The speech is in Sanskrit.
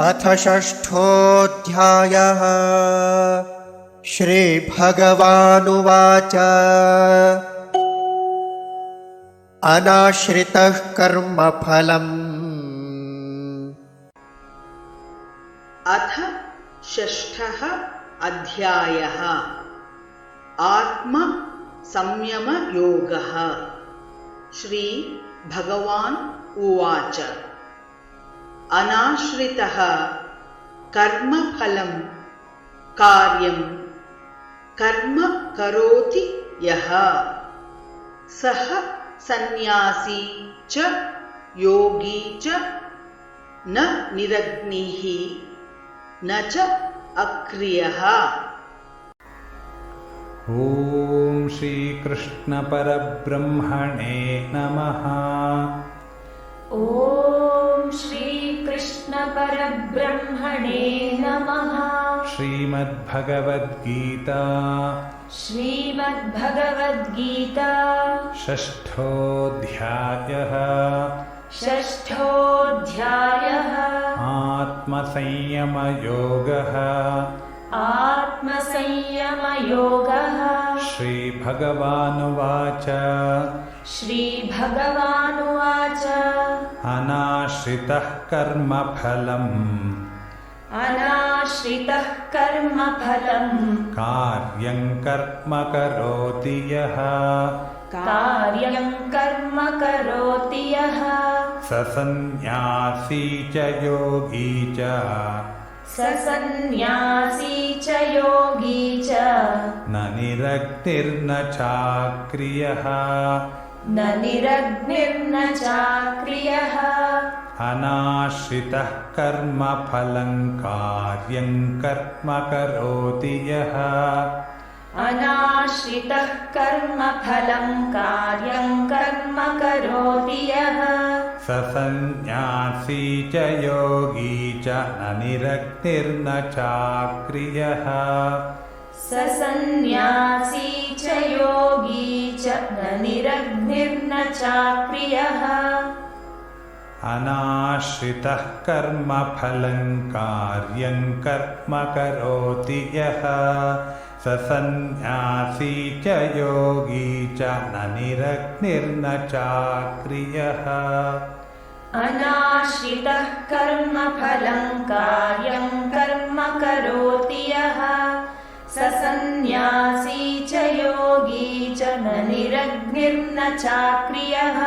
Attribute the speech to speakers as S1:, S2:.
S1: अथ षष्ठोऽध्यायः। श्रीभगवानुवाच अनाश्रितः कर्मफलम्।
S2: अथ षष्ठः अध्यायः। आत्म संयम योगः। श्री भगवान् उवाच अनाश्रितः कर्मफलं कार्यं कर्म करोति यः सः सन्न्यासी च योगी च न निरग्निः न च अक्रियः।
S3: ॐ श्रीकृष्ण परब्रह्मणे नमः।
S4: ॐ श्रीकृष्ण परब्रह्मणे नमः।
S3: श्रीमद्भगवद्गीता
S4: श्रीमद्भगवद्गीता
S3: षष्ठोऽध्यायः।
S4: षष्ठोऽध्यायः।
S3: आत्मसंयमयोगः।
S4: आत्मसंयमयोगः।
S3: श्रीभगवानुवाच
S4: श्रीभगवानुवाच
S3: अनाश्रितः कर्मफलम्
S4: अनाश्रितः कर्मफलं
S3: कार्यं कर्म करोति यः
S4: कार्यं कर्म करोति यः
S3: स सन्न्यासी च योगी च
S4: स सन्न्यासी च योगी च
S3: न निरग्निर्न चाक्रियः
S4: न निरग्निर्न चाक्रियः।
S3: अनाश्रितः कर्मफलं कार्यं कर्म करोति यः
S4: अनाश्रितः कर्मफलं कार्यं कर्म करोति यः
S3: स सन्न्यासी च योगी च न निरग्निर्न चाक्रियः
S4: स सन्न्यासी च योगी च न निरग्निर्न चाक्रियः।
S3: अनाश्रितः कर्मफलं कार्यं कर्म करोति यः स सन्न्यासी च योगी च न निरग्निर्न चाक्रियः।
S4: अनाश्रितः कर्मफलं कार्यं कर्म करोति यः स सन्न्यासी च योगी च न निरग्निर्न चाक्रियः।